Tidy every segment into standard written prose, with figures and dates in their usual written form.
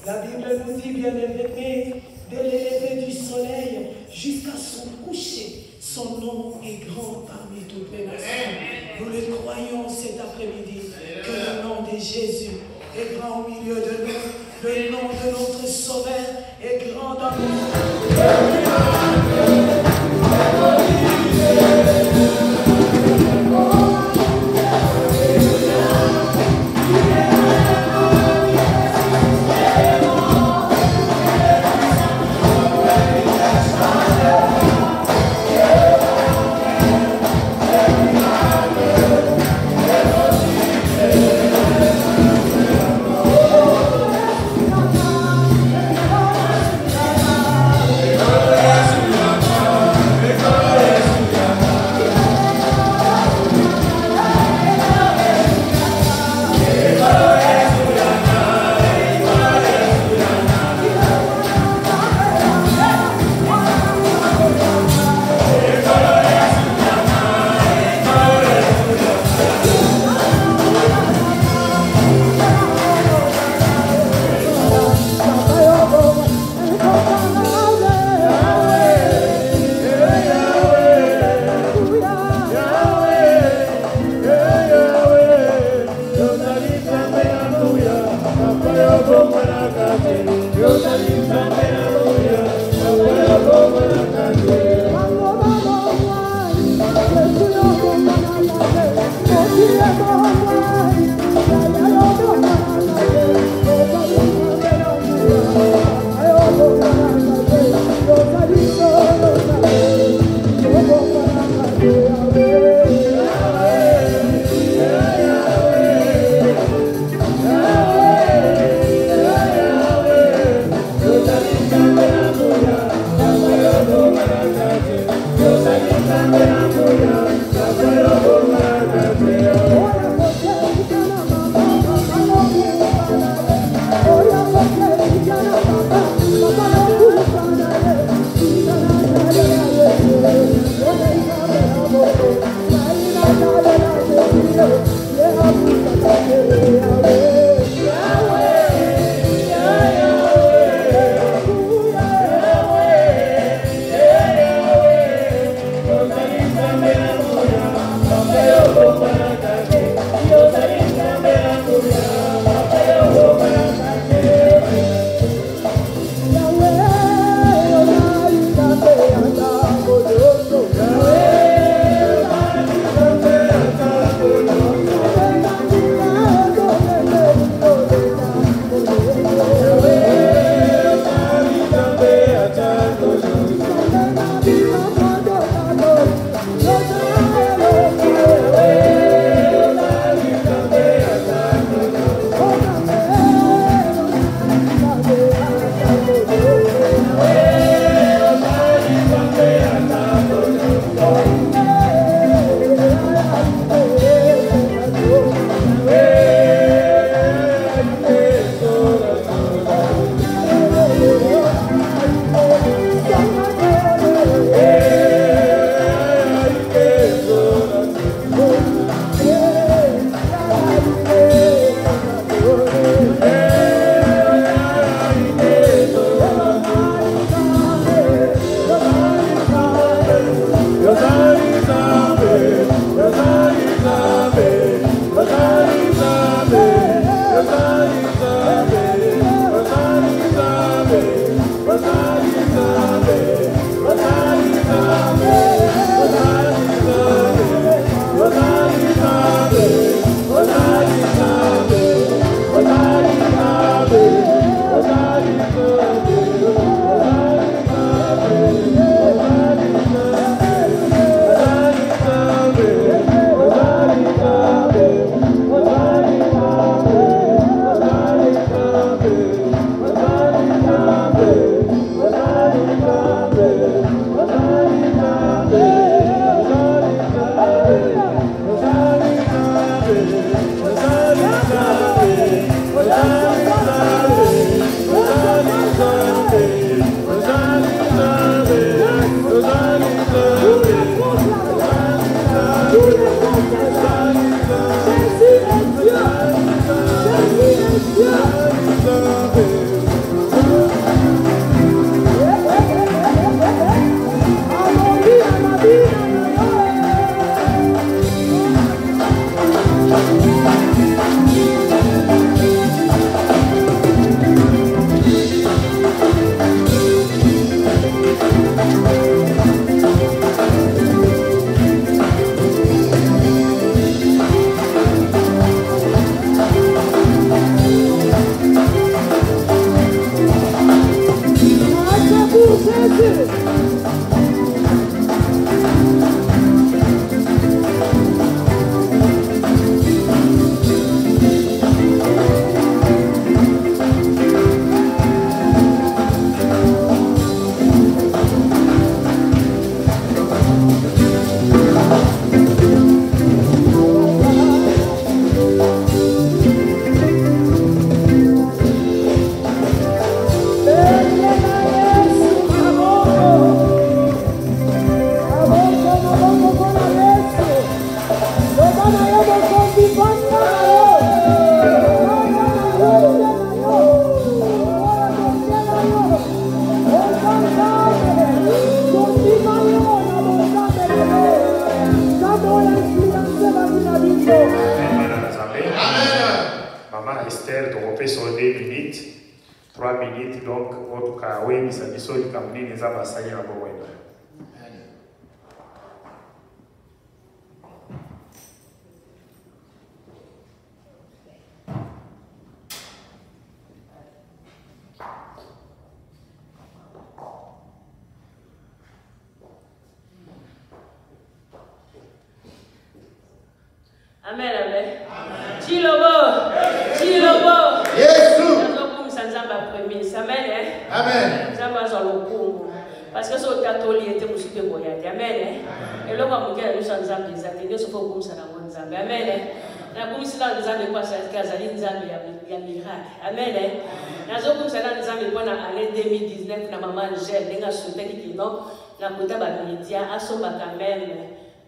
La Bible nous dit, bien aimé, de l'élevé du soleil jusqu'à son coucher, son nom est grand parmi toutes les nations. Nous le croyons cet après-midi, que le nom de Jésus est grand au milieu de nous. Le nom de notre Sauveur est grand dans nous. peut sur 2 minutes, 3 minutes, donc, en tout cas, oui, ça dit ça, il y a des ambassadeurs à Bowen. Amen, amen. Chilobo. Chilobo. Yes. Amen. Amen. Parce que ce catholique était aussi de voyage. Amen. Et là, on va nous sans Zambie, Zambie, ce faut comme ça dans mon Zambie. Amen. La commission dans les Zambie, quoi, ça, Zambie, Zambie, il y a miracle. Amen. La zone comme ça dans les Zambie, pendant l'année 2019, la maman Gel, les gars, souhaitent qu'ils n'ont la côté de média, à son quand même.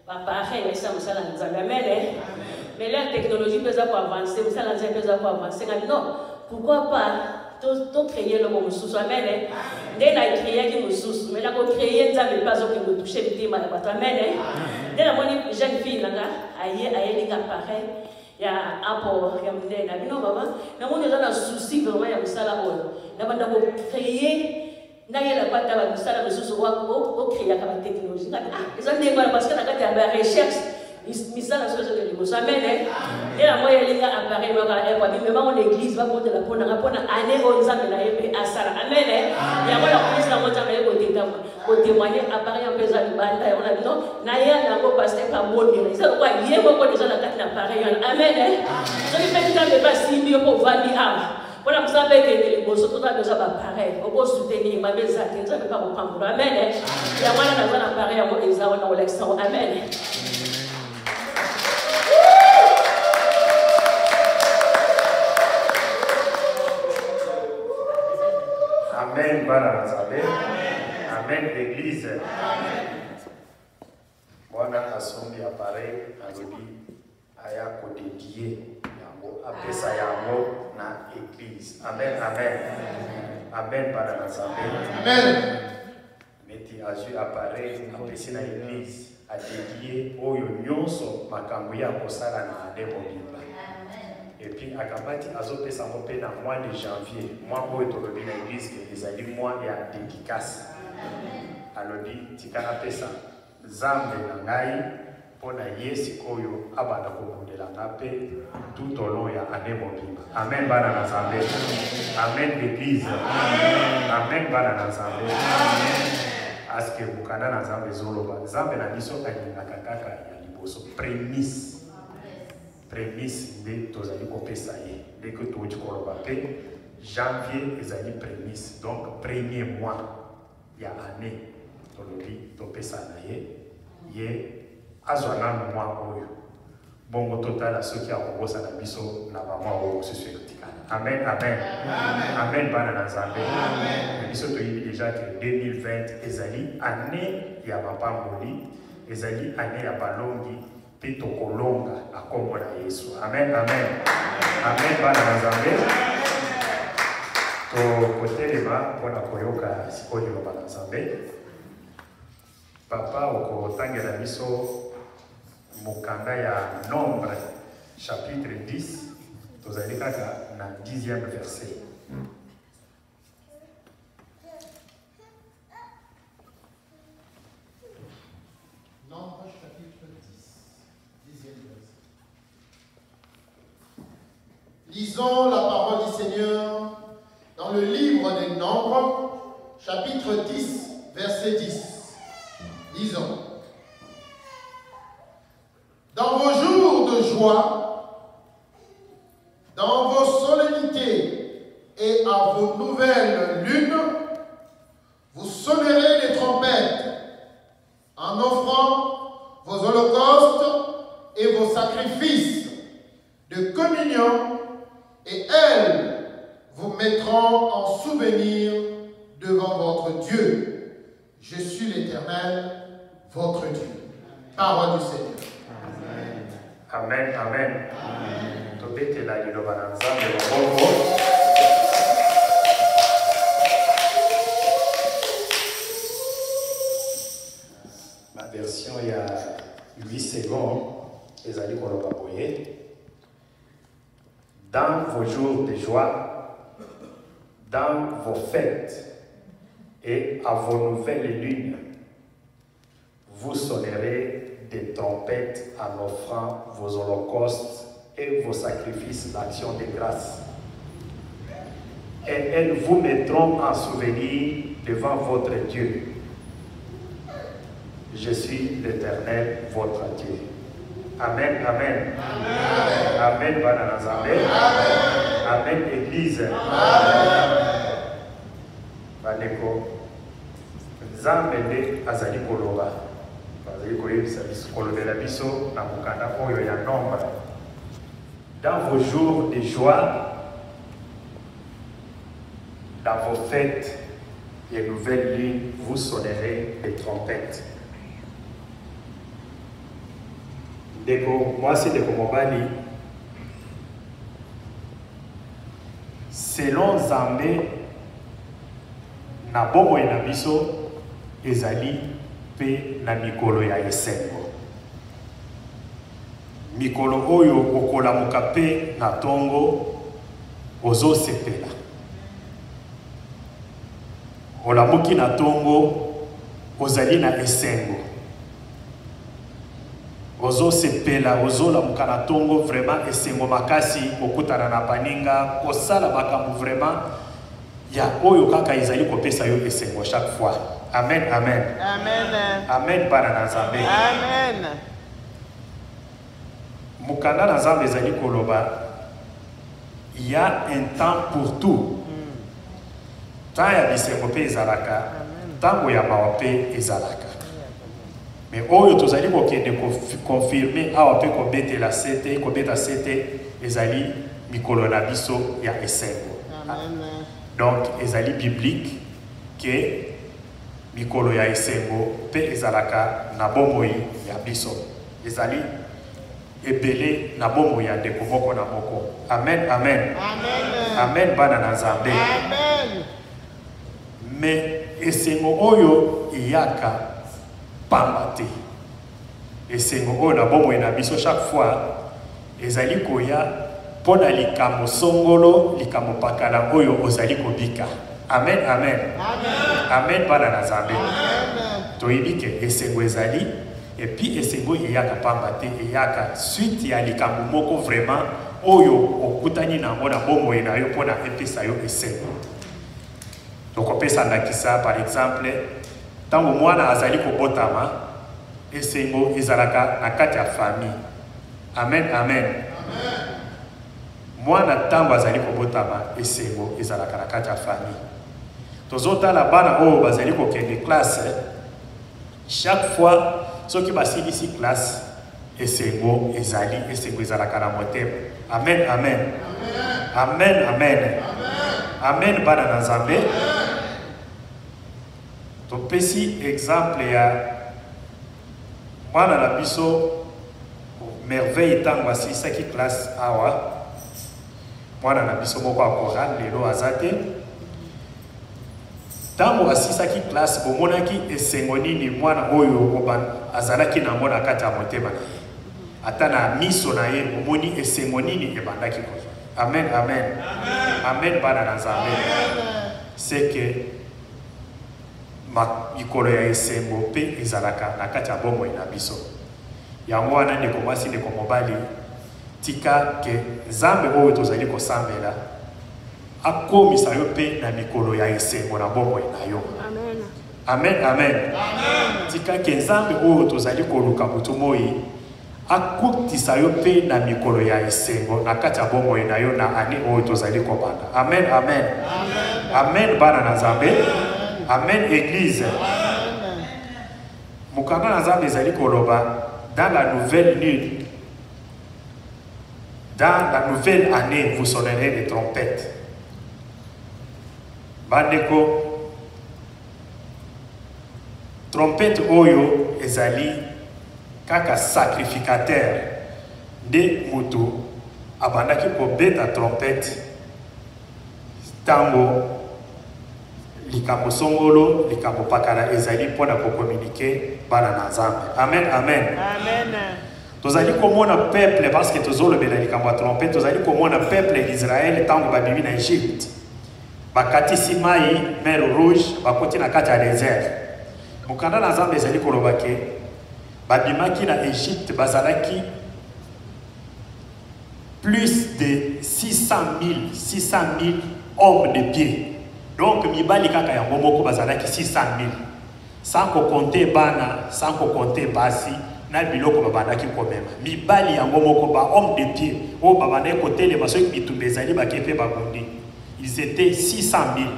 Pareil, mais ça, ça, dans les Zambie. Amen. Mais la technologie peut avancer, ça, la Zambie peut avancer. Non, pourquoi pas? Tout créer le mot sous amen. Dès la créer qui me sous, mais la créer ça mais pas que me toucher le thème à la amen. Dès la bonne jeune fille là, aïe les gars pareil. Il y a apport, il y a mon na bino maman. Na mon déjà dans souci vraiment il y a ça là haut. Na banda ko créer na yela pata ba ça là sous au créer comme technologie. Ah, ils ont des parce que na kati ya recherche misala soso de limoso amen et la moya linga appareil mo ka e kwa bi même en église va porter la pona année on nzambe na yebe asala amen ya mola komisa mo tsa me ko témoigner appareil en pesa libanda on a dit non na ya na ko pasteur pa bonde ça quoi yé mo ko déjà na kati na appareil amen so ni fait ça me pas simbi ko vandi ama voilà vous savez que les bosses tout ça déjà appareil on peut soutenir ma beza que ça peut pas comprendre amen ya mola na zana appareil on eza on l'extend amen. Amen, Bana Nazaré. Amen, l'Église. Bwana asombi appareil alobi aya ko dédié yango apesa yango na Église. Amen, amen. Amen, Bana Nazaré. Amen. Meti azu appareil apesi na Église a dédié oyo nyonso makambo ya kosala na ade mobimba. Et puis, à Kabati, Azopé Samopé dans le mois de janvier, moi, où est aujourd'hui l'église, les alliés, moi, il y a dédicace. Alors, dit, Tikana Pesa, Zambe Nangai, Pona Yesi Koyo, Abada Kobo de la Nape, tout au long, il y a Ane Mobimba. Amen, Bana Nazambe. Amen, l'église. Amen, Bana Nazambe. Aske Bukana Nazambe Zoloba. Zambe Nabiso Kanyina Kakaka, Yaliboso, prémisse. Prémisse de tozali kopesa ye dès que tu kolobapé janvier ezali prémisse donc premier mois ya année tolobi topesa na ye azwana mois oyo bongo total soki akobosa na biso na ba mois oyo susu etikana amen amen amen bana na nzambe biso toyebi déjà que 2020 ezali année ya mapamboli ezali année ya balongi Pito kolonga akombo na Yesu. Amen, amen. Amen, bana Nazambe. To kotelema pona koyoka sikoyo bana Nazambe. Papa okotangela biso mukanda ya Nombre chapitre 10 tozali kaka na 10e verset. Nombre chapitre 10, 10e verset. Lisons la parole du Seigneur dans le livre des Nombres, chapitre 10, verset 10. Lisons. Dans vos jours de joie, dans vos solennités et à vos nouvelles lunes, vous sonnerez les trompettes en offrant vos holocaustes et vos sacrifices de communion, et elles vous mettront en souvenir devant votre Dieu. Je suis l'Éternel, votre Dieu. Parole du Seigneur. Amen, amen. Ma version, il y a 8 secondes. Les alliés qu'on a. Dans vos jours de joie, dans vos fêtes et à vos nouvelles lunes, vous sonnerez des trompettes en offrant vos holocaustes et vos sacrifices d'action de grâce. Et elles vous mettront en souvenir devant votre Dieu. Je suis l'Éternel, votre Dieu. Amen, amen. Amen. Amen, Bananazambe. Amen. Amen, Église. Amen. Bandeko, Nzambe nde azali koloba. Azali koyebisa biso kolobela biso na mokanda oyo ya nombre. Dans vos jours de joie, dans vos fêtes et nouvelles lunes, vous sonnerez les trompettes. Moi, c'est de Komobani. Selon Zambé, na bomo na biso ezali pe na mikolo ya esengo. Mikolo oyo okolamuka pe na tongo ozo sepela. Olamuki na tongo ozali na esengo. Ozo sepela, ozo la mukana tongo vraiment esengo makasi okutana na paninga kosala makambo vraiment ya oyo kaka izali kopesa yo esengo chaque fois. Amen, amen. Amen. Amen para na Nzambe. Amen. Mukanda na Nzambe ezali koloba il y a un temps pour tout. Temps ya bisengo pe ezalaka, tango ya mawa pe ezalaka. Mais oyo tozali kokende confirmer awa pe kobetela sete, kobeta sete ezali mikolo na biso ya esengo. Amen. Donc ezali biblique que mikolo ya esengo pe ezalaka na bomoi ya biso. Ezali ebele na bomoi ya ndeko moko na moko. Amen, amen. Amen. Amen bana na Nzambe. Amen. Mais esengo oyo iyaka pambate. Esengo oyo na bomoi na biso chaque fois ezali koya pona likambo songolo likambo pakala oyo ozali kobika. Amen, amen. Amen. Amen bana na Nzambe. Amen. Toyibike esengo ezali et puis esengo iyaka pambate iyaka suite ya likambo moko vraiment oyo okutani na mona bomoi na yo pona epesa yo esengo. Donc on peut s'en ça par exemple tant que moi azali kobotama esengo ezalaka na kati ya famille. Amen, amen. Moi na tango azali kobotama esengo ezalaka na kati ya famille. Tozota la bana oyo bazali kokende classe chaque fois ceux qui basili ici classe esengo ezalaka na motema. Amen, amen. Amen, amen. Amen bana na Nzambe. Topesi exemple ya mwana na biso merveille tango asisaki classe awa mwana na biso moko akoral lelo azate tango asisaki classe bomonaki esengo nini mwana oyo azalaki na mona kati ya motema na ye ata na miso na ye omoni esengo nini ebandaki kozwa. Amen, amen. Amen bana na Nzambe. C'est que mikolo ya esengo pe ezalaka na kati ya bomoi na biso. Yango wana ndeko mwasi ndeko mobali tika ke Nzambe oyo tozali kosambela akomisa yo pe na mikolo ya esengo na bomoi na yo. Amen. Amen, amen. Tika ke Nzambe oyo tozali koluka butu moi akutisa yo pe na mikolo ya esengo na kati ya bomoi na yo na ani oyo tozali kobanda. Amen, amen. Amen bana na Nzambe. Amen, Église. Mukanda na Nzambe ezali koloba dans la nouvelle lune, dans la nouvelle année, vous sonnerez des trompettes. Bandeko, trompette oyo ezali kaka sacrificateur de mutu abandaki kobeta trompette tango likambo songolo likambo pakala ezali pona ko communiquer bana na Nzambe. Amen, amen. Amen. Tozali komona peuple parce que tozolobela likambo trompette tozali komona peuple d'Israël tango babimi na Égypte bakatisi mai mer rouge bakoti na kati ya désert mokanda na Nzambe ezali koloba ke babimaki na Égypte bazalaki plus de 600 000 hommes de pied. Donc mibali kaka ya moko bazalaki 600 000 sans compter bana, sans compter basi na biloko babandaki komema mibali ya moko ba hommes de pied o babandaki kotelema maso bitumba ezali bakepe babundi. Ils étaient 600 000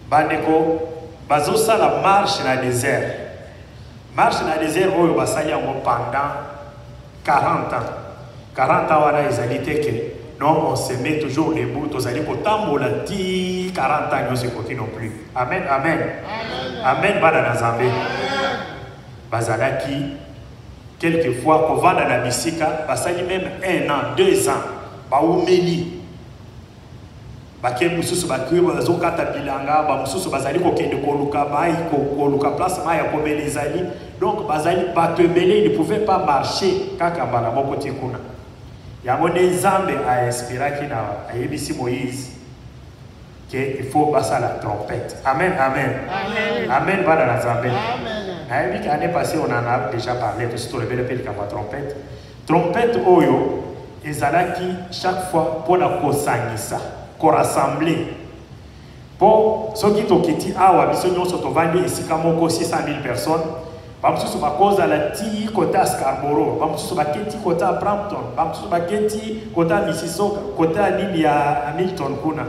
bandeko bazosala marche na désert. Marche na désert oyo basali yango pendant 40 ans. 40 ans wana ezali teke non on se met toujours debout tozali kotambola ti 40 ans nyonso ekoki non plus. Amen, amen. Amen bana na Nzambe. Bazalaki quelquefois kovanda na bisika basali même 1 an, 2 ans baumeli bake mususu bakiwe bazokata bilanga ba mususu bazali kokende koluka mai koluka place mai ya komeli ezali. Donc bazali batebele ils ne pouvaient pas marcher kaka bana moko tikuna. Yango Nzambe a inspiré na ayebisi Moïse que il faut passer la trompette. Amen, amen. Amen. Amen bana na Nzambe. Amen. Ayebi l'année passée on en a déjà parlé de ce rebelle peli kama trompette. Trompette oyo ezalaki chaque fois pour la kosangisa, ko rassembler. Pour ceux qui tokiti awa biso nyonso tovandi esika moko 600 000 personnes. Bamsusu bakoza la ti kota Scarborough, bamsusu baketi kota Brampton, bamsusu baketi kota Mississauga, kota nini ya Hamilton kuna.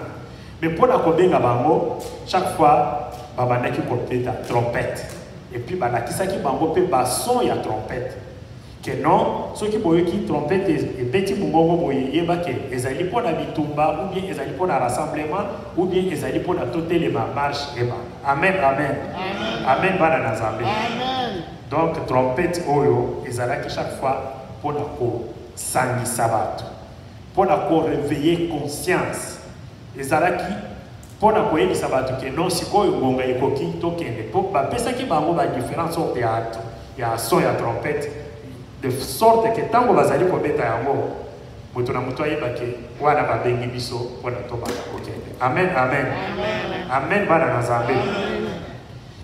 Mais pour la kobenga bango, chaque fois babandaki kopeta trompette. Et puis banakisaki bango pe bason ya trompette. Que non, ceux qui boyoki trompette et beti mungongo boye yebake ezali pona bitumba ou bien ezali pona rassemblement ou bien ezali pona totelema marche eba. Amen, amen. Amen bana na Nzambe. Amen. Donc trompette oyo ezalaki chaque fois pour ko sangisa bato. Pour ko réveiller conscience. Ezalaki pour ko yebisa bato ke non sikoyo ngonga ekoki tokende. Pour ba pesaki bango ba différence au théâtre. Ya son ya trompette de sorte que tango bazali kobeta yango moto na moto ayebake wana babengi biso pona tobanda kokende. Amen, amen. Amen bana na Nzambe.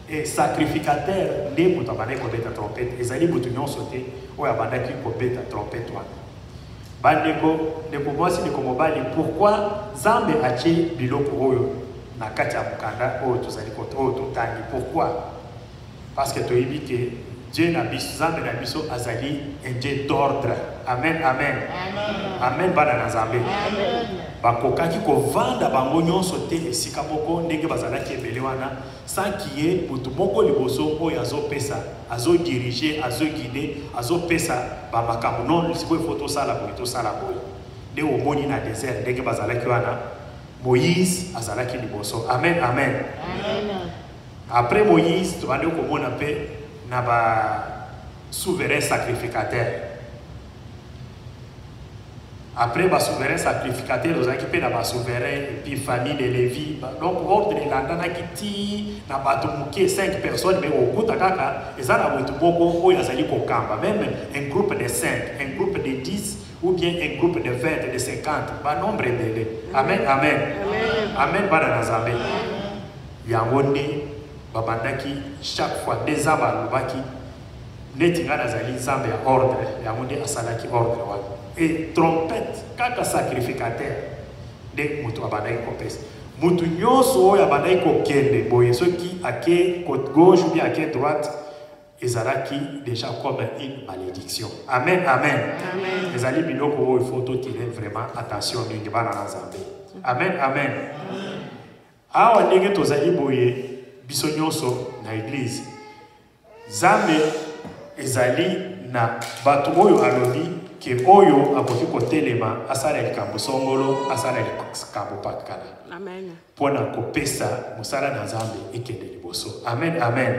Et sacrificateur nde moto abandaki kobeta trompette ezali moto nyonso te oyo abandaki kobeta trompette wana. Bandeko ndeko mwasi ndeko mobali pourquoi Nzambe atie biloko oyo na kati ya mokanda oyo tozali oyo totangi. Pourquoi? Parce que toyebi ke Dieu na biso Nzambe na biso azali un Dieu d'ordre. Amen, amen. Amen bana na Nzambe. Bakokaki kovanda bango nyonso te esika moko ndenge bazalaki ebele wana sans qu'il y ait moto moko liboso oyo azopesa azodirige azoguide azopesa bamakambo non sikoyo faut tosala boye tosala boye nde omoni na désert ndenge bazalaki wana Moïse azalaki liboso. Amen, amen. Après Moïse tobandi komona pe na ba souverain sacrificateur. Après ba souverain sacrificateur aux qui pe na ba souverain et puis famille de Lévi. Donc ordre de landana kiti na bato muke 5 personnes mais au kuta kaka ezala moto boko oyo azali kokamba même un groupe de 5, un groupe de 10 ou bien un groupe de 20 de 50 ba nombre de. Amen, amen. Amen bana na Nzambe. Yango nde babandaki chaque fois des ans balobaki neti nga nazali Nzambe ya ordre yango nde asalaki ordre wana. Et trompette kaka sacrificateur de moto abandaki kopesa moto nyonso oyo abandaki kokende boye soki ake côte gauche ou bien ake droite ezalaki déjà comme une malédiction. Amen, amen. Ezali biloko oyo il faut totirer vraiment attention mingi bana na Nzambe. Amen, amen. Awa ndenge tozali boye biso nyonso na église Nzambe ezali na bato oyo alobi ke oyo akoki kotelema asala likambo songolo asala likambo pakala. Amen. Pona kopesa mosala na Nzambe ekende liboso. Amen, amen.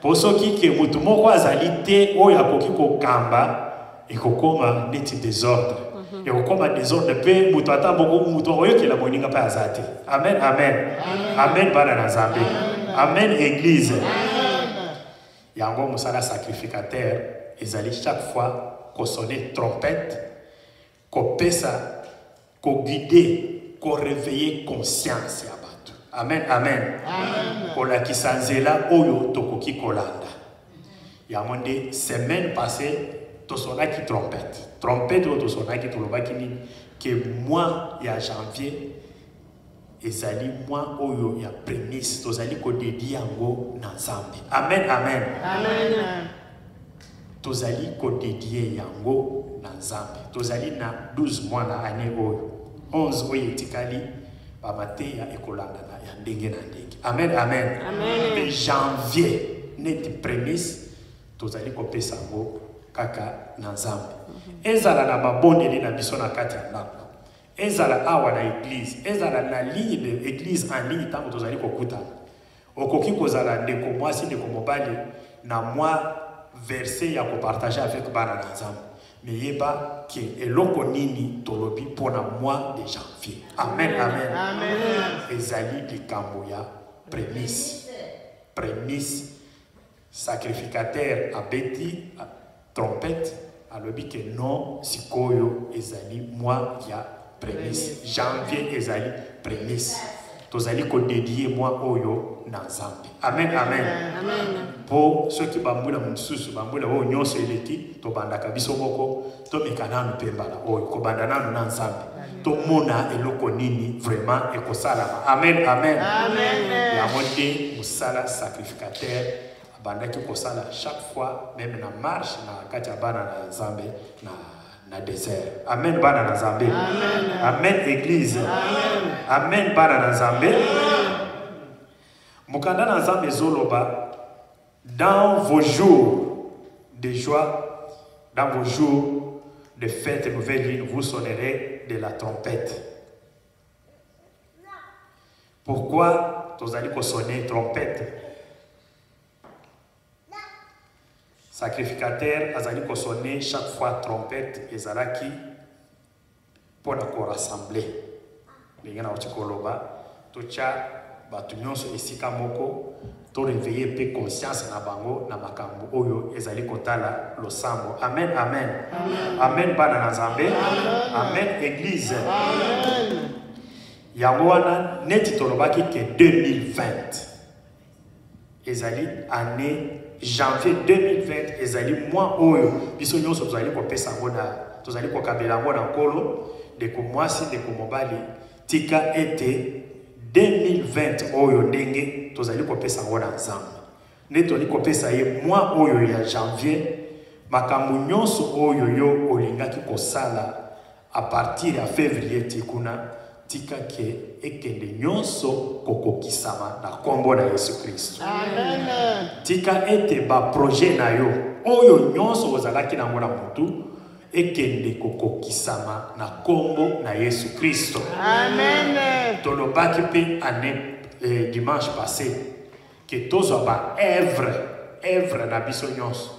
Po soki ke mutu moko azali te oyo akoki kokamba ekokoma neti désordre. Ekokoma désordre pe mutu ata moko mutu oyokela moninga pa azate. Amen, amen. Amen bana na Nzambe. Amen église. Yango mosala sacrificateur ezali chaque fois ko sonner trompette ko pesa ko guider ko réveiller conscience ya bato. Amen, amen. Kola kisanzela oyo tokoki kolanda. Yango nde semaine passée tosonaki trompette. Trompette oyo tosonaki tolobaki nini que mois ya janvier ezali mois oyo ya prémisse tozali ko dédier yango na Nzambe. Amen, amen. Amen. Tozali ko dédier yango na Nzambe. Tozali na 12 mois na année oyo. 11 oyo etikali ba mate ya ekolanda na ya ndenge na ndenge. Amen, amen. Amen. De janvier neti prémisse tozali ko pesa ngo kaka na Nzambe. Ezala na mabondeli na biso na kati ya ndako. Ezala awa na église, ezala na ligne de église en ligne tango tozali kokutana. Okoki kozala ndeko mwasi ndeko mobali na mwa verset ya ko partager avec bana na Nzambe. Mais yeba ke eloko nini tolobi pona mois de janvier. Amen, amen. Amen. Ezali likambo ya prémisse. Prémisse sacrificateur abeti trompette alobi ke non sikoyo ezali mois ya prémisse. Janvier ezali prémisse. Tozali ko dédier mois oyo na Nzambe. Amen, amen. Amen. Po ceux qui bambula mususu bambula oyo nyonso eleki to bandaka biso boko to mekananu pembala oyo ko bandana na Nzambe. To mona eloko nini vraiment ekosala. Amen, amen. Amen. Ya monte musala sacrificateur bandaki kosala chaque fois même na marche na kati ya bana na Nzambe na désert. Amen, bana na Nzambe. Amen. Amen, église. Amen. Amen, bana na Nzambe. Mukanda na Nzambe zoloba dans vos jours de joie, dans vos jours de fête nouvelle lune, vous sonnerez de la trompette. Pourquoi tozali ko sonner trompette? Sacrificateur azali ko sonner chaque fois trompette ezalaki pour la ko rassembler. Lingana otikoloba tocha batu nyonso esika moko to réveiller pe conscience na bango na makambo oyo ezali kotala losambo. Amen, amen. Amen, amen bana na Nzambe. Amen, amen église. Amen. Yango wana neti tolobaki ke 2020 ezali année janvier 2020 ezali mois oyo biso nyonso tozali kopesa ngo na tozali kokabela ngo na nkolo ndeko mwasi ndeko mobali tika ete 2020 oyo ndenge tozali kopesa ngo na Nzambe nde tozali kopesa ye mois oyo ya janvier makambo nyonso oyo yo olingaki kosala a partir ya février tikuna tika ke ekende nyonso kokokisama na kombo na Yesu Kristo. Amen. Tika ete ba projet na yo oyo nyonso ozalaki na ngona mutu ekende kokokisama na kombo na Yesu Kristo. Amen. Tolobaki pe année dimanche passé que tozo ba œuvre na biso nyonso.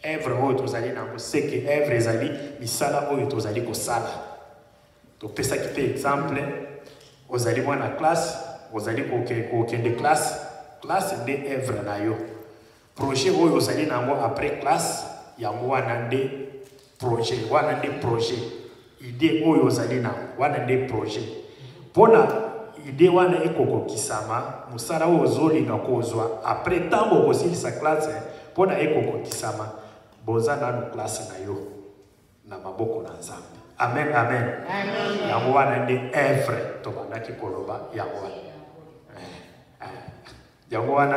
Œuvre oyo tozali na c'est que œuvre ezali misala oyo tozali kosala. Donc, pesa qui fait exemple, vous allez voir la classe, vous allez kokende classe de œuvre na yo. Projet vous allez nango après classe, yango wana nde projet, idée oyo vous allez na wana nde projet. Pona idée wana ekoko kisama, musala oyo zolinga kozwa après tango kosilisa classe, pona ekoko kisama, boza na no classe na yo na maboko na Nzambe. Amen, amen. Amen. Yango wana ndi œuvre to bandaki koloba yango wana.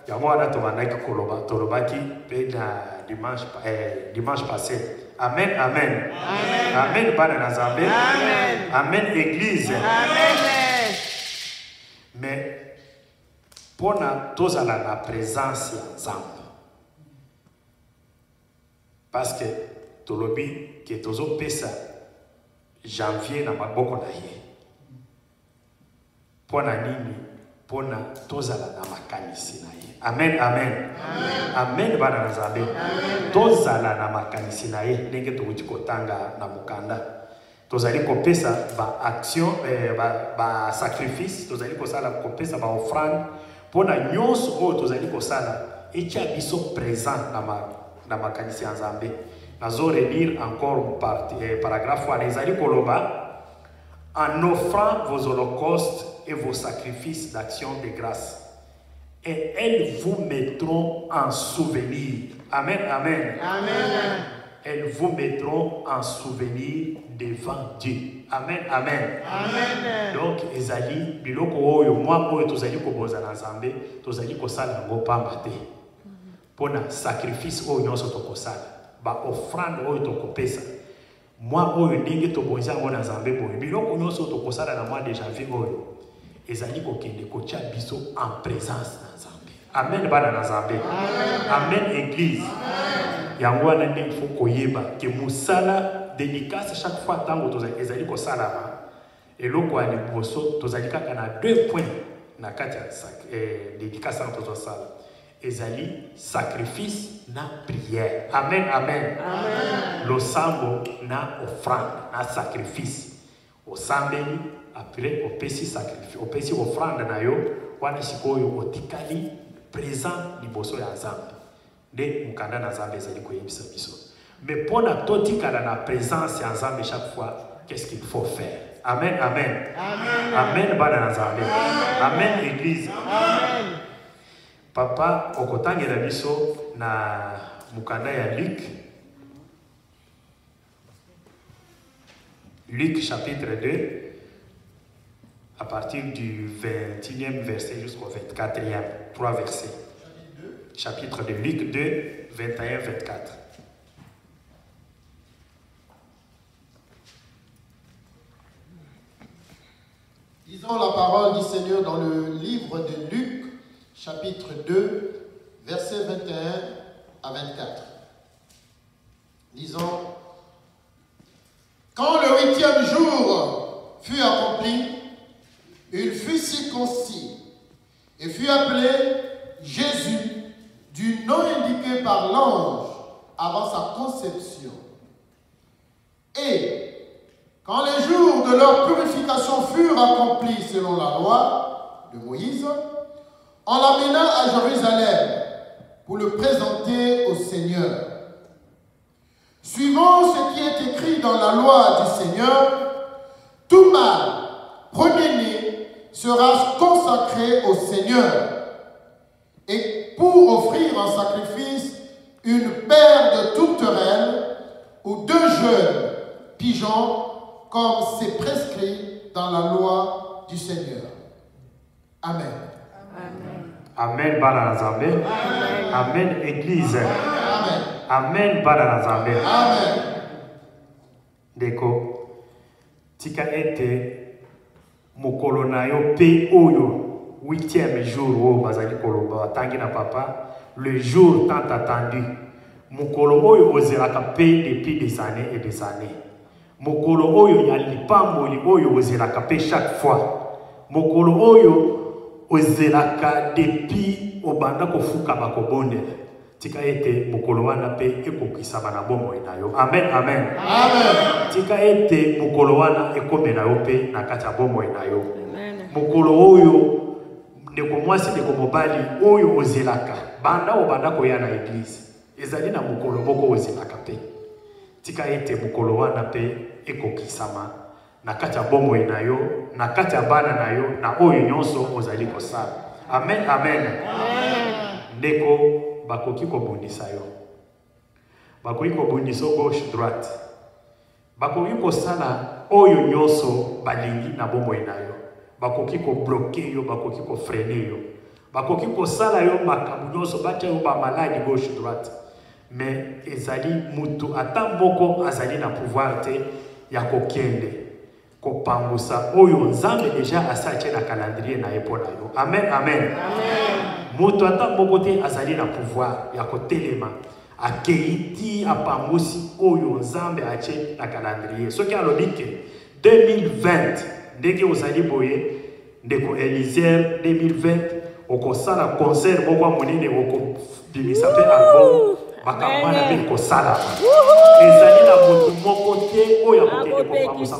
Yango wana to bandaki koloba tolobaki pe na dimanche passé. Amen, amen. Amen. Amen bana na Nzambe. Amen. Amen église. Amen. Mais pona tozala na présence ya Nzambe. Parce que tolobi ke tozo pesa janvier na maboko na ye. Pona nini? Pona tozala na makanisi na ye. Amen, amen. Amen. Amen bana na Nzambe. Tozala na makanisi na ye ndenge tokuti kotanga na mukanda. Tozali kopesa ba action ba sacrifice, tozali kosala kopesa ba offrande pona nyonso oyo tozali kosala etia biso présent na makanisi ya Nzambe. Nazo relire encore paragraphe wana ezali koloba en offrant vos holocaustes et vos sacrifices d'action de grâce. Et elles vous mettront en souvenir. Amen, amen. Amen. Elles vous mettront en souvenir devant Dieu. Amen, amen. Amen. Donc, ezali, biloko oyo, moi, oyo, tozali koboza na Nzambe, tozali kosala yango pamba te. Pona sacrifice oyo nyonso tokosala. Ba offrande oyo tokopesa. Moi, oyo, ndenge toboza yango na Nzambe boyo. Biloko nyonso tokosala na mois de janvier oyo. Ezali kokende kotia biso en présence na Nzambe. Amen, bana na Nzambe. Amen, église. Yango wana nde il faut koyeba ke musala dédicace chaque fois tango tozali ezali kosalama eloko ya liboso tozali kaka na 2 points na kati ya dédicace na tozosala ezali sacrifice na prière. Amen, amen. Amen. Losambo na offrande na sacrifice osambeli après opesi sacrifice opesi offrande na yo wana sikoyo otikali présent liboso ya Nzambe de mukanda na Nzambe ezali koyebisa biso. Mais pour la totikala na présence ya Nzambe chaque fois, qu'est-ce qu'il faut faire? Amen, amen. Amen. Amen, bana na Nzambe. Amen, église. Amen. Papa okotangela biso na mukanda ya Luc. Luc chapitre 2 à partir du 21e verset jusqu'au 24e, 3 versets. Chapitre de Luc 2, 21-24. Lisons la parole du Seigneur dans le livre de Luc, chapitre 2, versets 21 à 24. Lisons. Quand le 8e jour fut accompli, il fut circoncis et fut appelé Jésus, du nom indiqué par l'ange avant sa conception. Et quand les jours de leur purification furent accomplis selon la loi de Moïse, on l'amena à Jérusalem pour le présenter au Seigneur. Suivant ce qui est écrit dans la loi du Seigneur, tout mâle premier-né sera consacré au Seigneur. Et pour offrir en sacrifice une paire de tourterelles ou 2 jeunes pigeons, comme c'est prescrit dans la loi du Seigneur. Amen. Amen, bana Nzambe. Amen. Amen, église. Amen. Amen, bana Nzambe. Amen. Deko, tika ete mokolo na yo pe oyo 8e jour où bazali koloba tangi na papa le jour tant attendu mokolo oyo ozelaka pe depuis des années et des années mokolo oyo ya lipamboli oyo ozelaka pe chaque fois mokolo oyo ozelaka depuis obanda kofuka bakobondela tika ete mokolo wana pe ekokisama na bomoi na yo. Amen, amen. Amen. Tika ete mokolo wana ekomela yo pe na kati ya bomoi na yo. Amen. Mokolo oyo ndeko mwasi ndeko mobali oyo ozelaka banda obanda koya na église ezali na mokolo moko ozelaka pe tika ete mokolo wana pe ekokisama na kati ya bomoi na yo na kati ya bana na yo na oyo nyonso ozali kosala. Amen, amen. Amen. Ndeko bakoki kobundisa yo bakoki kobundisa gauche droite bakoki kosala oyo nyonso balingi na bomoi na yo bakoki ko bloquer yo bakoki ko freiner yo bakoki ko sala yo makambo nyonso batia yo ba malade gauche droite mais ezali mutu ata moko azali na pouvoir te ya kokende kopangusa oyo Nzambe deja asache na calendrier na epona yo. Amen, amen. Amen. Mutu ata moko te azali na pouvoir ya kotelema akeiti apangusi oyo Nzambe ache na calendrier soki alobike 2020 ndenge ozali boye ndeko Eliezer 2020 okosala concert moko monene okobimisa pe album bakamwana pe kosala ezali na motu moko te oyo akokende kopangusa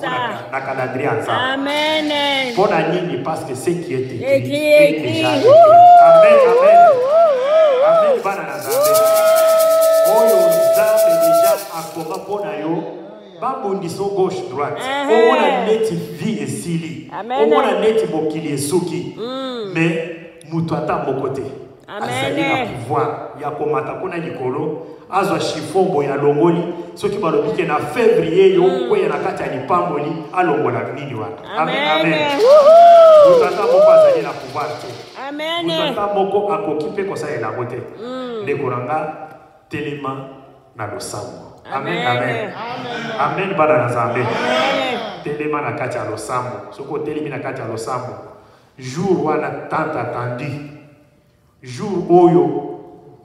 na calendrier Nzambe. Amen. Pona nini parce que ce qui est écrit est déjà écrit. Amen, amen. Amen, bana na Nzambe oyo Nzambe déjà akoma pona yo babondiso gauche droite omona neti vie esili omona neti mokili esuki mais mutu ata moko te azali na pouvoir ya komata kuna likolo azwa chifombo ya longoli soki balobi ke na février yo koya na kati ya lipamboli alongola nini wana amen amen mutu ata moko azali na pouvoir te mutu ata moko akoki mpe kosalela yango te ndeko na nga telema na losambo amen amen amen bana na nzambe telema na kati ya losambo soki otelemi na kati ya losambo jour wana tant attendu jour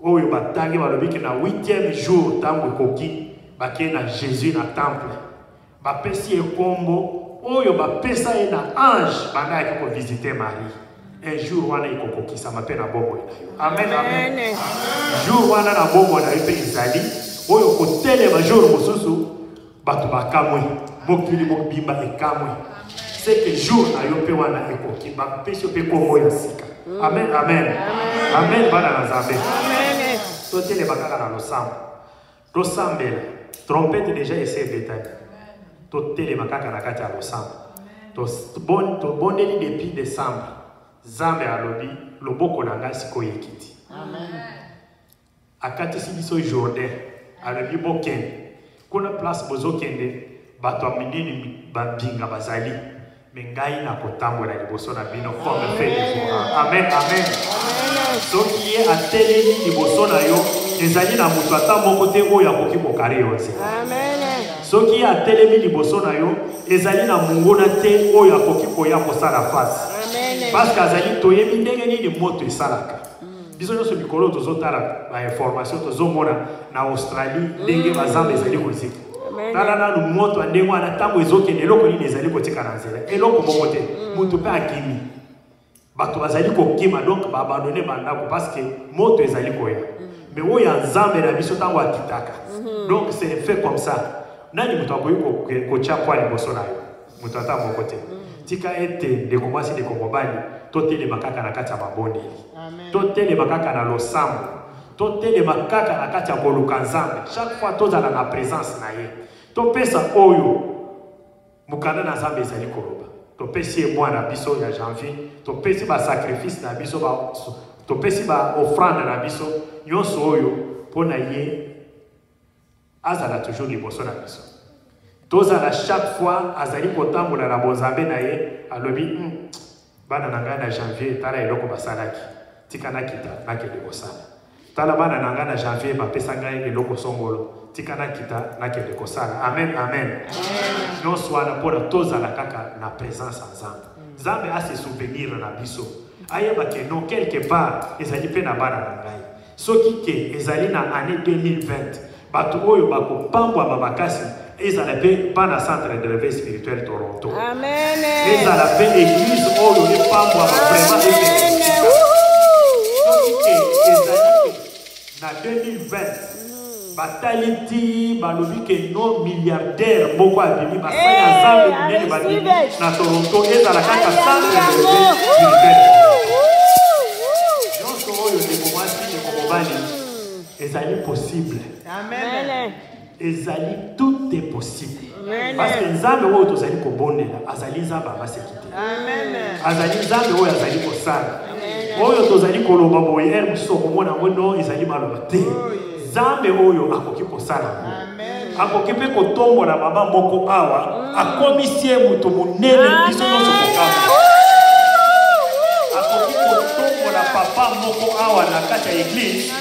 oyo batangi balobi ke na 8e jour ntango ekoki bakei na Jésus na temple bapesi ye kombo oyo bapesa ye na ange banda yaki kovisite Marie un jour wana ekokokisama mpe na bomoi na yo amen amen jour wana na bomoi na yo mpe ezali oyo kotelema jour mosusu bato bakamwe mokili mobimba ekamwe c'est que jour na yo mpe wana ekoki bapesi yo mpe kombo ya sika amen amen amen bana na nzambe totelema kaka na losambo tosambela trompete deja ese ebetani totelema kaka na kati ya losambo tobondeli depuis décembre Nzambe alobi loboko na ngai sikoyo ekiti akatisi biso Jourdain alobi bokende kuna place bozokende bato ya minene babinga bazali me ngai na kotambola liboso na bino comme fait devant amen amen soki ye atelemi liboso na yo ezali na moto ata moko te oyo akoki kokare yo nzela soki ye atelemi liboso na yo ezali na mongona te oyo akoki koya kosala fasi parce que azali toyebi ndenge nini moto esalaka biso nyonso mikolo tozotala bainformation tozomona na Australie ndenge bazambe ezali kozika tala nanu moto ndenge wana ntango ezokende eloko nini ezali kotika na nzela eloko moko te moto mpe akimi bato bazali kokima donc baabandone bandako parce que moto ezali koya mais oyo ya nzambe na biso ntango akitaka donc c'est fait comme ça nani moto akoki kotia poa liboso na yo moto ata moko te tika ete ndeko mwasi ndeko mobali totelema kaka na kati ya mabondeli totelema kaka na losambo totelema kaka na kati ya koluka nzambe chaque fois tozala na présence na ye topesa oyo mukanda na nzambe ezali koloba topesi ye mwana biso ya janvier topesi basacrifice na biso topesi baofrande na biso nyonso oyo mpo na ye azala toujours liboso na biso tozala chaque fois azali kotambola na bonzambe na ye alobi bana na ngai na janvier tala eloko basalaki tika nakita nakende kosala tala bana na ngai na janvier bapesa ngai eloko songolo tika nakita nakende kosala amen amen nyonso wana mpona tozala kaka na présence ya nzambe nzambe ase souvenir na biso ayeba ke non quelque part ezali mpe na bana na ngai soki ke ezali na année 2020 bato oyo bakopambwama makasi ezala mpe bana centre de réveil spirituel Toronto Amen. ezala mpe église oyo epambwama vraiment efektika soki ke ezali na 2020 batali ti balobi ke no milliardaire moko abimi basali ya nzambe minene babimi na Toronto ezala kaka centre de réveil spirituel nyonso oyo ndeko mwasi ndeko mobali ezali possible Amen. ezali tout est possible Amen. parce que nzambe oyo tozali kobondela azali nzambe amaseki te Amen. azali nzambe oyo azali kosala oyo tozali koloba boye ere mosusu okomona yango no ezali maloba te nzambe oyo akoki kosala yango akoki mpe kotombola mama moko awa akomisi ye moto monene biso nyonso kokama akoki kotombola papa moko awa na kati ya eglise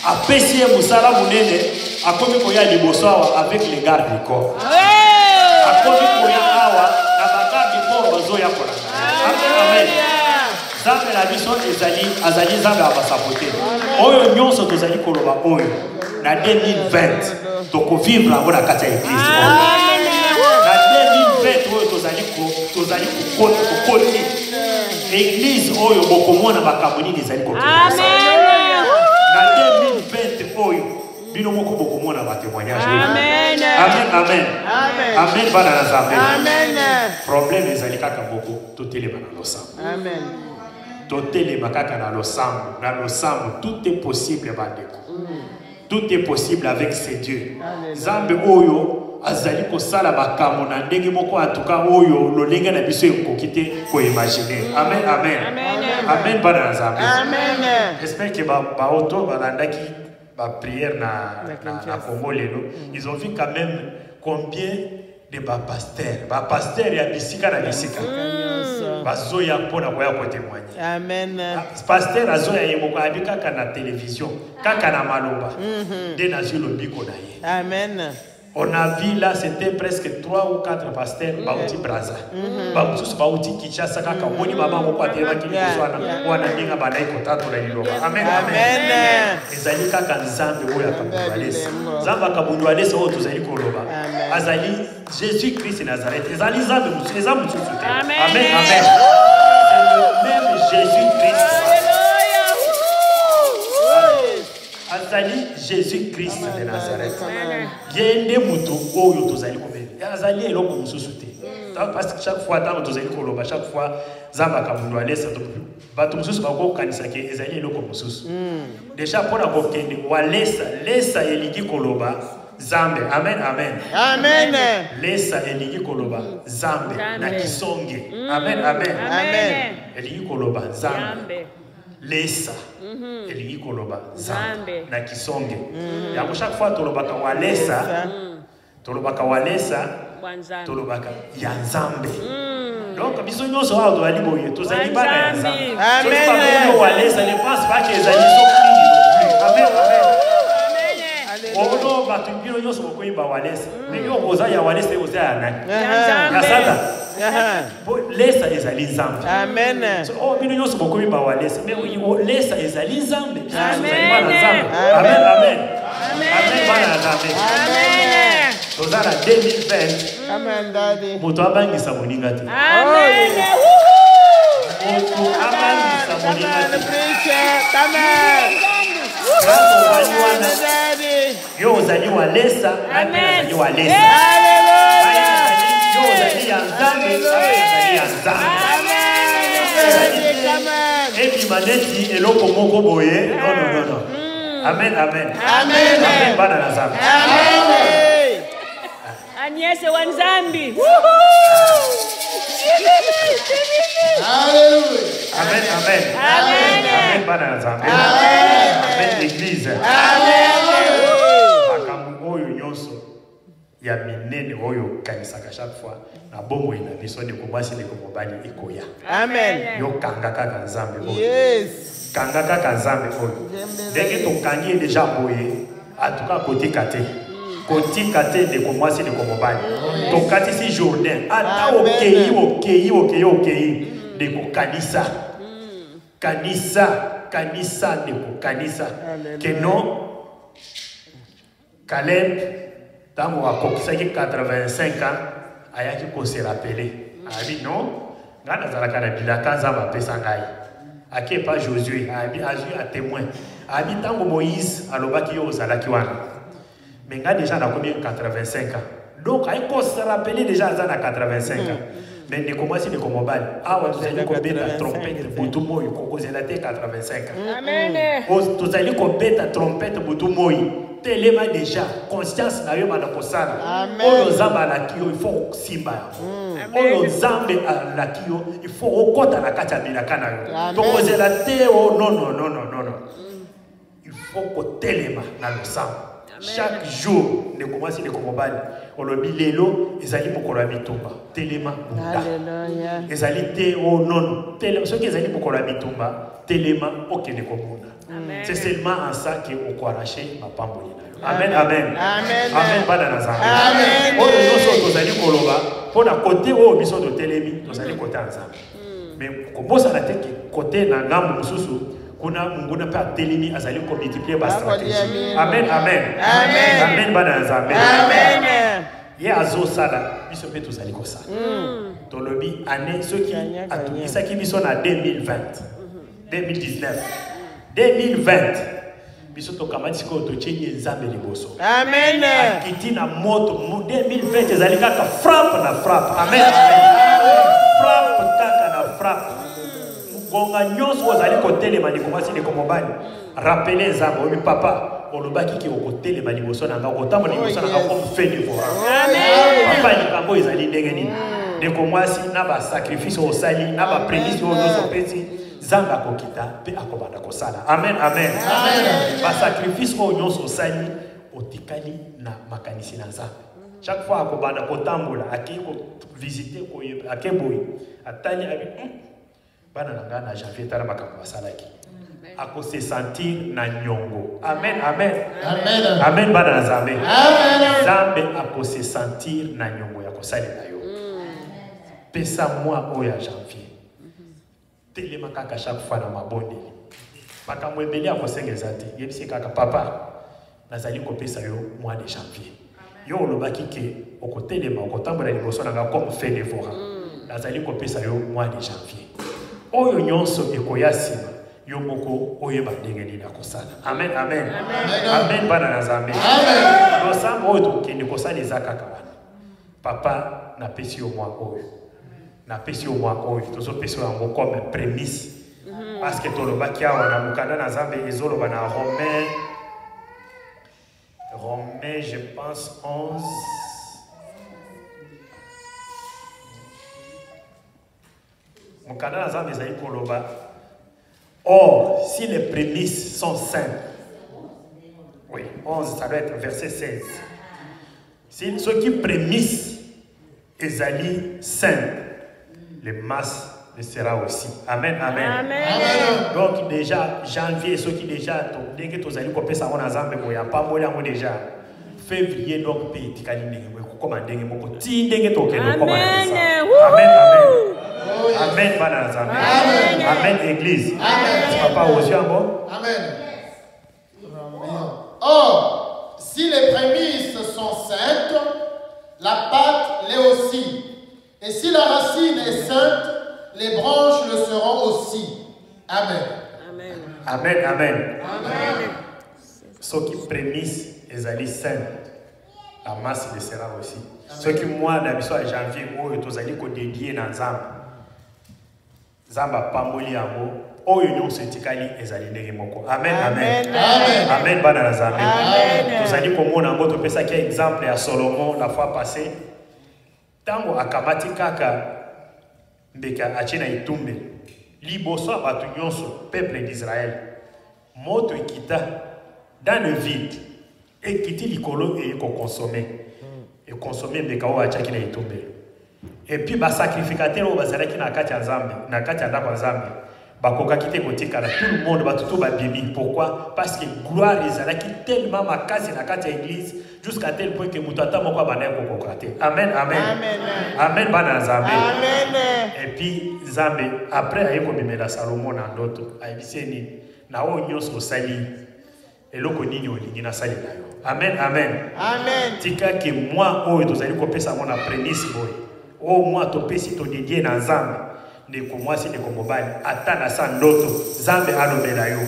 apesi ye mosala monene akomi koya liboso awa avec les gardes du corps akomi koya awa na bagarde du corps bazoya kolanga amen nzambe na biso azali nzambe ya basapote oyo nyonso tozali koloba oyo na 2020 tokovivre yango na kati ya eglise na 2020 oyo tozali kokoti eglise oyo bokomona makambo nini ezali kokende na 2020 oyo bino moko bokomona batémoignage Amen. amen amen Amen. amen bana na nzambe Amen. problème ezali kaka moko totelema na losambo Amen. totelema kaka na losambo tout est possible bandeko tout est possible avec ces dieux nzambe oyo azali kosala makambo na ndenge moko atuka oyo lolenge na biso ekokite ko imaginer. Amen, amen. Amen, bana nzambe. Amen. J'espère que ba auto balandaki ba prière na Congo lelo. Ils ont vu quand même combien de ba pasteur ya bisika na bisika. Bazoya pona koya ko témoigner. Amen. Pasteur azoya yemoko abika kana télévision, kaka na maloba. De nazo lobiko na ye. Amen. On a vu là, c'était presque 3 ou 4 pasteurs, Bauti Braza. Bauti Bauti Kichasa, Kaka, Moni Mama, Mokwa, Teva, Kiliswana, Wanadinga, Banai, Kotato, la Liloba. Amen, amen. Ezali Kaka Nzambe, Oya Kabuduales. Zamba Kabuduales, O Tuzali Koloba. Azali, Jésus-Christ et Nazareth. Ezali Zambe, Ezambe, Amen, amen. C'est le même Jésus-Christ. Azali Jésus-Christ de Nazareth. Yende mutu oyo tozali komeli. Azali eloko mususu te. Parce que chaque fois tant tozali koloba, chaque fois zamba kamundu alesa to bato mususu bako kanisa ke ezali eloko mususu. Déjà pona ko kende walesa lesa eliki koloba zambe. Amen, amen. Amen. Lesa eliki koloba zambe na kisonge. Amen, amen. Amen. Eliki koloba zambe. Lesa elingi koloba zambe na kisonge yango chaque fois tolobaka walesa tolobaka ya nzambe donc biso nyonso awa tozali boye tozali bana ya nzambe amen walesa ne pense pas que ezali sokili amen amen ono bato bino nyonso bokoyeba walesa mais yo oza ya walesa oza ya nani ya sata lesa ezali nzambe amen so oh bino nyonso bokomi ba walesa mais lesa ezali nzambe amen amen amen amen bana nzambe amen tozala 2020 amen daddy moto abangisa moninga te amen moto abangisa moninga te amen yo ozali walesa amen ozali walesa et puis maneti eloko moko boye non amen amen amen amen bana na nzambe amen Agnès wanzambi Alléluia amen amen amen amen bana na nzambe amen amen l'église amen akamu oyo nyonso ya minene oyo kanisaka chaque fois na bombo ina biso de komasi de komobali ekoya amen yo kanga kaka nzambe oyo yes kanga kaka nzambe oyo ndenge tokangi déjà boye atuka kotika te de komasi de komobali tokatisi Jourdain ata okei de kokanisa kanisa de kokanisa que non Caleb tango akokisaki 85 ans ayaki ko se rappeler abi non ngana zalaka na bilaka nzamba pesa ngai ake pas Josué abi azui a témoin abi tango Moïse alobaki yo zalaki wana mais nga déjà na combien 85 ans donc ay ko se rappeler déjà azana 85 ans mais ne commence de komobali awa tozali kobeta trompette butu moyi kokozela te 85 ans amen tozali kobeta trompette butu moyi telema déjà conscience na yo bana kosala oyo nzambe la kiyo il faut simba oyo nzambe la kiyo il faut okota na kati ya bilaka na yo tokozela te oh non il faut kotelema na losambo chaque jour ne commence de komobali olobi lelo ezali mokolo ya bitumba telema bunda ezali te oh non telema soki ezali mokolo ya bitumba telema okende komunda c'est seulement en ça que okoarracher mapamboli na yo amen amen amen bana na nzambe amen oyo nyonso tozali koloba mpo na kote oyo biso totelemi tozali kote ya nzambe mais kobosana te kote na ngambo mosusu kuna munguna pa telemi azali ko multiplier ba stratégie amen amen amen bana na nzambe amen ye azo sala biso pe tozali ko sala tolobi année ceux qui atukisaki biso na 2020 2020 biso tokamati ko tochenye nzambe liboso amen akiti na moto 2020 ezali kaka frappe amen frappe kaka na frappe gonga nyonso ozali kotelema ni komasi de komobani rappeler nzambe obi papa fois au lobaki qui au côté les maniboson nanga autant maniboson nanga comme fait de voir papa ni kambo ezali ndengeni ndeko mwasi na ba sacrifice au sali na ba prémice au noso peti zamba kokita pe akobanda kosala amen amen ba sacrifice au noso sali otikali na makanisi na nzambe chaque fois akobanda kotambola akiko visiter ko akeboyi atali abi bana nanga na janvier tala makambo basalaki ako se sentir na nyongo amen amen Amen. amen bana na nzambe Amen. nzambe ako se sentir na nyongo ya kosalela yo pesa moi oyo ya janvier telema kaka chaque fois na mabondeli makambo ebele akosengeza te yebisi kaka papa nazali kopesa yo mois de janvier yo olobaki ke okotelema okotambola liboso nanga comme fait devora nazali kopesa yo mois de janvier oyo nyonso ekoya nsima yo moko oyeba ndenge nini akosala amen amen amen bana na nzambe losambo oyo tokende kosala eza kaka wana papa napesi yo mwa oyo napesi yo mwa oyo tozopesa yo yango comme prémisse parce que tolobaki awa na mokanda na nzambe ezoloba na Romains, je pense 11. Mon canal a mes amis Koloba. Or, si les prémices sont saintes, oui, 11, ça doit être verset 16. Si ceux qui prémissent Ezali saintes, les masses le sera aussi. Amen, amen. Amen. Donc déjà, janvier, ceux qui déjà, dès que tu as copié ça, on a zambé, il n'y a pas moyen déjà. Février, donc, pays, tu as dit, commander, tu as Amen, amen. Amen, amen. Amen, église. Amen. Papa, aussi, Amen. Or, si les prémices sont saintes, la pâte l'est aussi. Et si la racine est sainte, les branches le seront aussi. Amen. Amen. Amen, amen. Amen. Ceux qui prémissent les alliés saints, la masse le sera aussi. Ceux qui, moi, d'habitude, à janvier, ils allés dédier dans Zamba. Zamba pamboli yango. Oyo nyonso etikali ezali ndenge moko. Amen, amen. Amen. Amen, bana na Zamba. Amen. Nous allons komona ngo topesa ki exemple ya Solomon la fois passée. Tango akamati kaka mbeka achina itumbe. Liboso abatu nyonso peuple d'Israël. Moto ekita dans le vide. Ekiti likolo e ko consommer. Et consommer mbeka o achaki na itumbe. Et puis ba sacrificateur o bazalaki na kati ya Nzambe, na kati ya ndako ya Nzambe. Bakoka kite kotikala tout le monde batuto ba bimi. Pourquoi? Parce que gloire ezalaki tellement makasi na kati ya église jusqu'à tel point que mutata moko abana ko kokate. Amen, amen. Amen. Amen bana Nzambe. Amen. Et puis Nzambe après ayeko bimela Salomon na ndoto ayebiseni na o nyonso sali eloko nini olingi na sali na yo. Amen, amen. Amen. Tika ke moi oyo tozali kopesa mona prémisse boy. O moi topesi to dédié na Nzambe. Ndeko mwasi ndeko mobali ata na sa ndoto Nzambe alobela yo.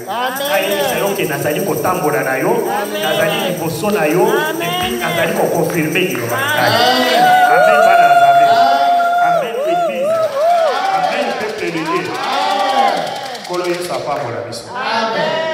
Ayebisa yo ke nazali kotambola na yo, nazali liboso na yo, epi nazali kokonfirme liloba na ngai. Amen bana Nzambe. Amen église. Amen peuple de Dieu. Kolo Yesu apambola biso. Amen.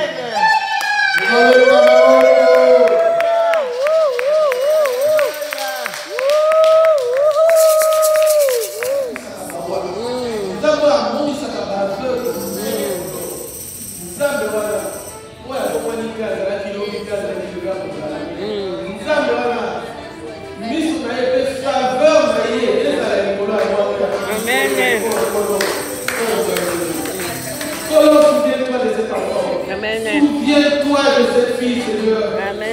Souviens-toi de cette fille, Seigneur.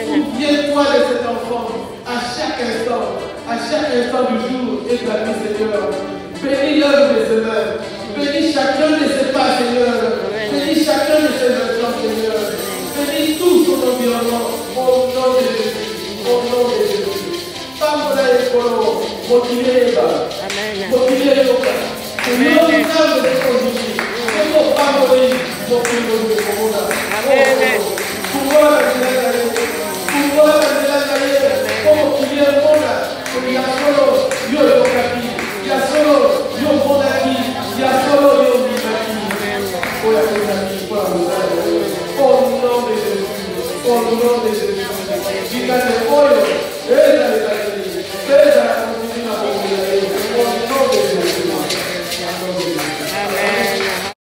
Souviens-toi de cet enfant à chaque instant du jour et de la vie, Seigneur. Bénis l'œuvre de ses mains. Bénis chacun de ses pas, Seigneur. Bénis chacun de ses instants, Seigneur. Bénis tout son environnement. Au nom de Jésus. Au nom de Jésus. Pambola et Polo. Motivez les bas. Motivez les bas. Seigneur, nous sommes de ton vie. Seigneur, pambola. Au Au nom de Jésus.